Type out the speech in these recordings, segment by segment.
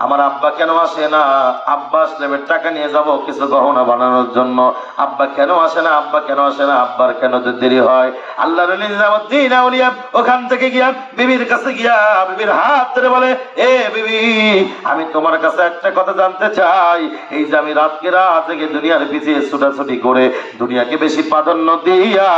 আমার আব্বা কেন আসে না? আব্বা আসলে টাকা নিয়ে যাব কিছু গহনা বানানোর জন্য। আব্বা কেন আসে না? আব্বা কেন আসে না? আব্বার কেন দেরি হয়? আল্লাহর নিজামুদ্দিন আউলিয়া ওখান থেকে গিয়া বিবির কাছে গিয়া বিবির হাত ধরে বলে, এ বিবি, আমি তোমার কাছে একটা কথা জানতে চাই। এই যে আমি রাতকে রাত থেকে দুনিয়ার পিছিয়ে ছুটাছুটি করে দুনিয়াকে বেশি প্রাধান্য দিয়া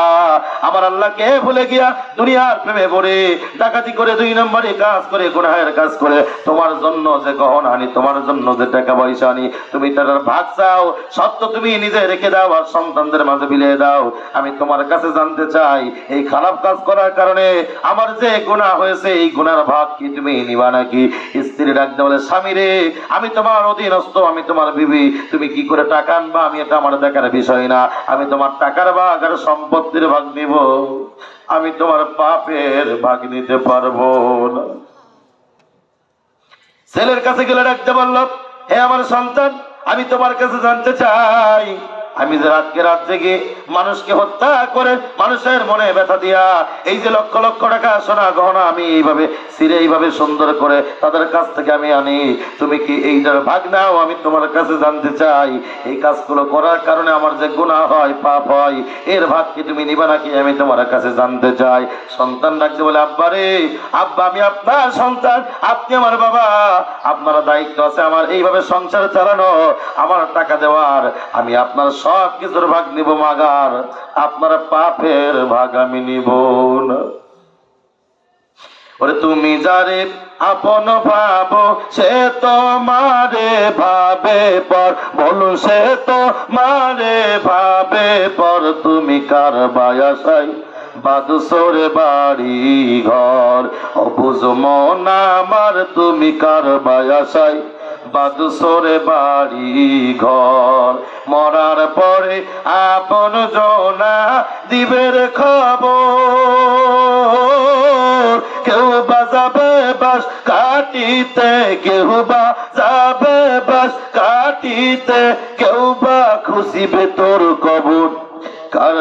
আমার আল্লাহকে ভুলে গিয়া দুনিয়ার প্রেমে পড়ে ডাকাতি করে 2 নম্বরে কাজ করে গুনাহের কাজ করে তোমার জন্য যে গহনা আনি, তোমার জন্য যে টাকা পয়সা আনি, তুমি তার ভাগ চাও। সত্য তুমি নিজে রেখে দাও আর সন্তানদের মাঝে বিলিয়ে দাও। আমি তোমার কাছে জানতে চাই, এই খারাপ কাজ করার কারণে আমার যে গুনাহ হয়েছে এই গুনার ভাগ কি তুমি নিবা নাকি? স্ত্রী ডাকতে বলে, স্বামী রে, আমি তোমার অধীনস্থ, আমি তোমার বিবি, তুমি কি করে টাকা আনবা আমি এটা আমার দেখার বিষয় না। আমি তোমার টাকার ভাগ আর সম্পত্তির ভাগ নিব, আমি তোমার পাপের ভাগ নিতে পারবো না। ছেলের কাছে গেলে ডাকতে বলল, হে আমার সন্তান, আমি তোমার কাছে জানতে চাই, আমি যে রাতকে রাত জেগে মানুষকে হত্যা করে মানুষের মনে ব্যথা দিয়া এই যে লক্ষ লক্ষ টাকা সোনা গহনা আমি এইভাবে সিরে এইভাবে সুন্দর করে তাদের কাছ থেকে আমি আনি, তুমি কি এইটার ভাগ নাও? আমি তোমার কাছে জানতে চাই, এই কাজগুলো করার কারণে আমার যে গুনাহ হয়, পাপ হয়, এর ভাগ কি তুমি নিবা নাকি? আমি তোমার কাছে জানতে চাই। সন্তান ডাকতে বলে, আব্বা রে, আব্বা, আমি আপনার সন্তান, আপনি আমার বাবা, আপনার দায়িত্ব আছে আমার এইভাবে সংসার চালানো, আমার টাকা দেওয়ার, আমি আপনার সব কিছুর ভাগ নিব, মাগার আপনার পাপের ভাগ আমি নিব না। ওরে তুমি যারে আপন ভাবো সে তো মারে ভাবে পর, বলুন সে তো মারে ভাবে পর, তুমি কার বায়াসাই বাদুসরে বাড়ি ঘর, অবুঝ মন আমার তুমি কার বায়াসাই বাদুসরে বাড়ি ঘর, মরার পরে আপন জনা দিবের খবর, কেউ বাজাবে বাস কাটিতে, কেউ বা যাবে বাস কাটিতে, কেউ বা খুশিবে তোর কবর, কার